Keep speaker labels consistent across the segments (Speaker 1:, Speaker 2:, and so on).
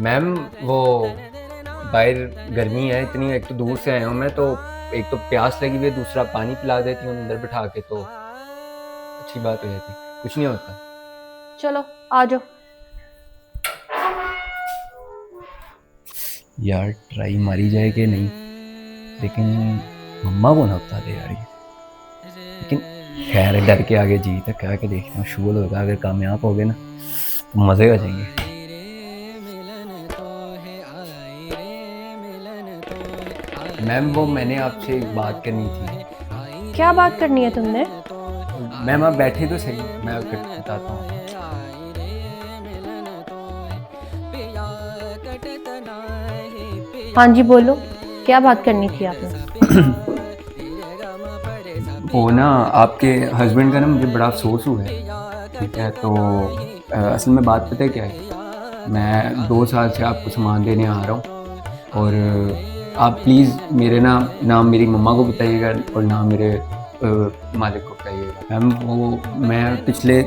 Speaker 1: Ma'am वो बाहर गर्मी है इतनी, एक तो दूर से आया हूँ मैं, तो एक तो प्यास लगी हुई है, दूसरा पानी पिला देती हूँ अंदर बिठा के तो अच्छी बात हो जाती, कुछ नहीं होता।
Speaker 2: चलो आ जाओ।
Speaker 1: यार ट्राई मारी जाए कि नहीं, लेकिन मम्मा को ना बता दे यार ये, लेकिन खैर है, डर के आगे जी तक क्या के देखते हैं, शुगल होगा, अगर कामयाब हो गए ना तो मज़े आ जाएंगे। मैम वो मैंने आपसे एक बात करनी थी।
Speaker 2: क्या बात करनी है तुमने?
Speaker 1: मैम आप बैठे तो सही, मैं फिर बताता हूँ।
Speaker 2: हाँ जी बोलो, क्या बात करनी थी आपने?
Speaker 1: वो ना आपके हस्बैंड का ना मुझे बड़ा अफसोस हुआ है, ठीक है, तो असल में बात पता है क्या है, मैं 2 साल से आपको सामान देने आ रहा हूँ, और आप प्लीज़ मेरे ना मेरी मम्मा को बताइएगा और ना मेरे मालिक को बताइएगा। मैम वो मैं पिछले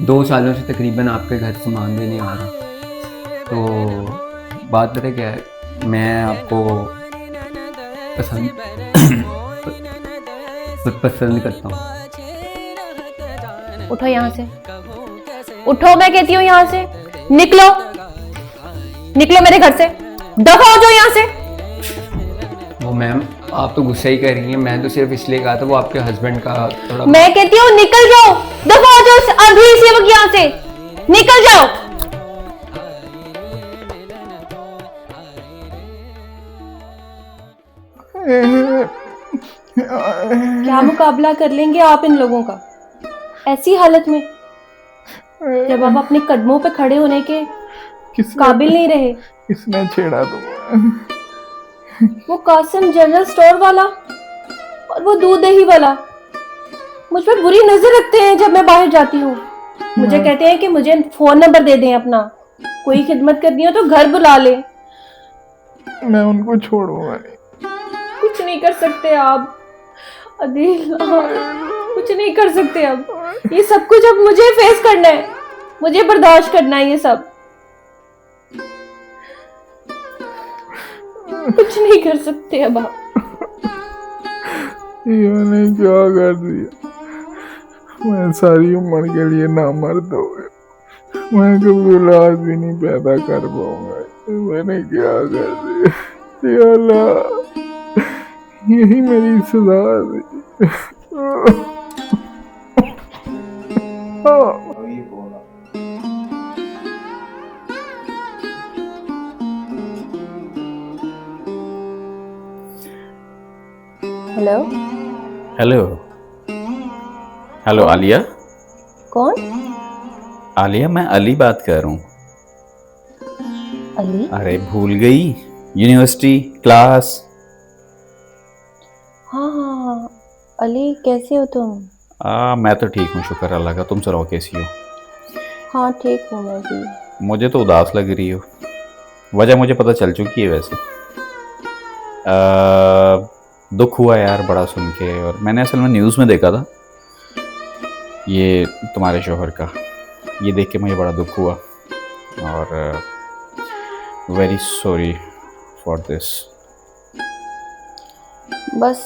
Speaker 1: 2 सालों से तकरीबन आपके घर सामान देने आ रहा हूँ, तो बात पता है क्या है, मैं आपको पसंद करता हूँ।
Speaker 2: उठो यहाँ से, उठो मैं कहती हूँ, यहाँ से निकलो, निकलो मेरे घर से, दफा हो जाओ यहाँ से।
Speaker 1: वो मैम आप तो गुस्सा ही कर रही हैं, मैं तो सिर्फ इसलिए कहा था वो आपके हस्बैंड का थोड़ा।
Speaker 2: मैं कहती हूँ निकल जाओ, दफा हो जाओ अभी से वक्त यहाँ से, निकल जाओ। क्या मुकाबला कर लेंगे आप इन लोगों का ऐसी हालत में, जब आप अपने कदमों पे खड़े होने के काबिल नहीं रहे।
Speaker 3: किसने छेड़ा तुम्हें?
Speaker 2: वो कासिम जनरल स्टोर वाला और वो दूध दही वाला मुझ पर बुरी नजर रखते हैं जब मैं बाहर जाती हूँ। मुझे कहते हैं कि मुझे फोन नंबर दे दें अपना, कोई खिदमत करनी हो तो घर बुला ले।
Speaker 3: मैं उनको छोड़ूंगा नहीं।
Speaker 2: कुछ नहीं कर सकते आप अदील, कुछ नहीं कर सकते। अब ये सब कुछ अब मुझे फेस करना है, मुझे बर्दाश्त करना है ये सब, कुछ नहीं कर सकते अब आप।
Speaker 3: ये मैंने क्या कर दिया? मैं सारी उम्र के लिए नामर्द हो गया, मैं कभी औलाद भी नहीं पैदा कर पाऊंगा। मैंने क्या कर दिया? या अल्लाह, यही मेरी सजा थी।
Speaker 2: Hello
Speaker 4: hello hello Alia.
Speaker 2: कौन?
Speaker 4: आलिया मैं अली बात कर रहा हूँ।
Speaker 2: अली?
Speaker 4: अरे भूल गई, यूनिवर्सिटी क्लास।
Speaker 2: हाँ हाँ हाँ, अली कैसे हो तुम?
Speaker 4: मैं तो ठीक हूँ, शुक्र अल्लाह का। तुम सुनाओ कैसी हो?
Speaker 2: हाँ ठीक हूँ मैं भी।
Speaker 4: मुझे तो उदास लग रही हो। वजह मुझे पता चल चुकी है वैसे। दुख हुआ यार बड़ा सुन के, और मैंने असल में न्यूज़ में देखा था ये तुम्हारे शोहर का, ये देख के मुझे बड़ा दुख हुआ, और वेरी सॉरी फॉर दिस।
Speaker 2: बस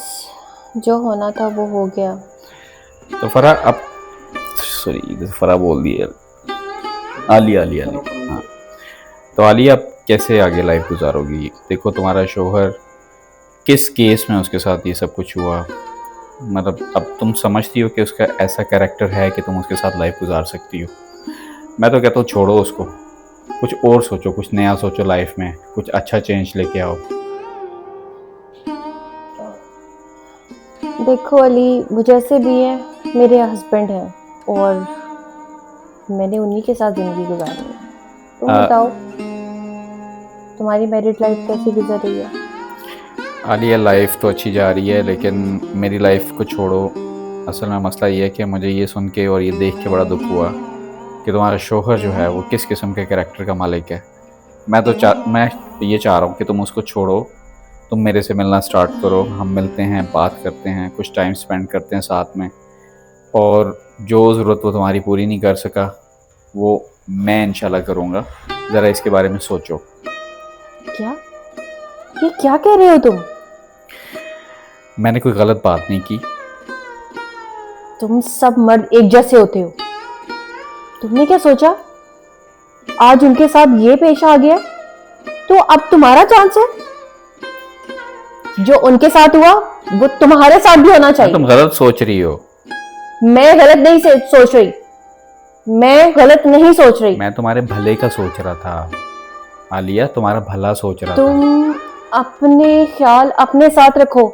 Speaker 2: जो होना था वो हो गया।
Speaker 4: तो फरा अब सॉरी फरा बोल दिया, आलिया आलिया आलिया। हाँ तो आलिया अब कैसे आगे लाइफ गुजारोगी? देखो तुम्हारा शोहर किस केस में उसके साथ ये सब कुछ हुआ, मतलब अब तुम समझती हो कि उसका ऐसा कैरेक्टर है कि तुम उसके साथ लाइफ गुजार सकती हो? मैं तो कहता हूँ छोड़ो उसको, कुछ और सोचो, कुछ नया सोचो लाइफ में, कुछ अच्छा चेंज लेके आओ।
Speaker 2: देखो अली, वो जैसे भी है मेरे हस्बैंड हैं और मैंने उन्हीं के साथ जिंदगी गुजारी है। तुम बताओ तुम्हारी मैरिड लाइफ कैसी गुजर रही है?
Speaker 4: आलिया लाइफ तो अच्छी जा रही है, लेकिन मेरी लाइफ को छोड़ो। असल में मसला ये है कि मुझे ये सुन के और ये देख के बड़ा दुख हुआ कि तुम्हारा शोहर जो है वो किस किस्म के कैरेक्टर का मालिक है। मैं ये चाह रहा हूँ कि तुम उसको छोड़ो, तुम मेरे से मिलना स्टार्ट करो, हम मिलते हैं, बात करते हैं, कुछ टाइम स्पेंड करते हैं साथ में, और जो ज़रूरत वो तुम्हारी पूरी नहीं कर सका वो मैं इंशाल्लाह करूँगा। ज़रा इसके बारे में सोचो।
Speaker 2: क्या? ये क्या कह रहे हो तुम?
Speaker 4: मैंने कोई गलत बात नहीं की।
Speaker 2: तुम सब मर्द एक जैसे होते हो। तुमने क्या सोचा आज उनके साथ ये पेश आ गया तो अब तुम्हारा चांस है? जो उनके साथ हुआ वो तुम्हारे साथ भी होना चाहिए।
Speaker 4: तुम गलत सोच रही हो।
Speaker 2: मैं गलत नहीं सोच रही, मैं गलत नहीं सोच रही।
Speaker 4: मैं तुम्हारे भले का सोच रहा था आलिया, तुम्हारा भला सोच रहा था।
Speaker 2: तुम अपने ख्याल अपने साथ रखो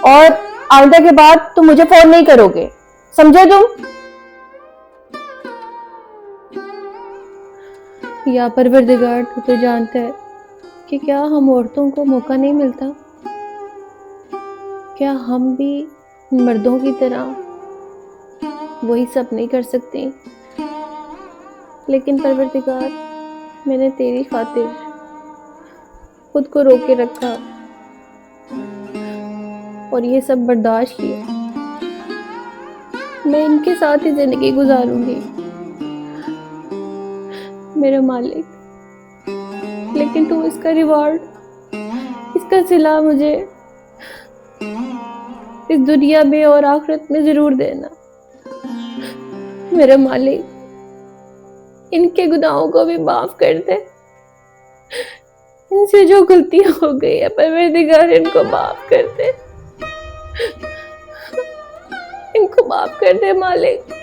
Speaker 2: और आइंदा के बाद तुम मुझे फोन नहीं करोगे, समझे तुम? या परवरदिगार, तू तो जानता है कि क्या हम औरतों को मौका नहीं मिलता? क्या हम भी मर्दों की तरह वही सब नहीं कर सकते? लेकिन परवरदिगार, मैंने तेरी खातिर खुद को रोके रखा और ये सब बर्दाश्त किया। मैं इनके साथ ही जिंदगी गुजारूंगी मेरे मालिक, लेकिन तू इसका रिवॉर्ड, इसका सिला मुझे इस दुनिया में और आखिरत में जरूर देना मेरे मालिक। इनके गुनाहों को भी माफ कर दे, इनसे जो गलती हो गई है परवरदिगार इनको माफ कर दे, इनको माफ कर दे मालिक।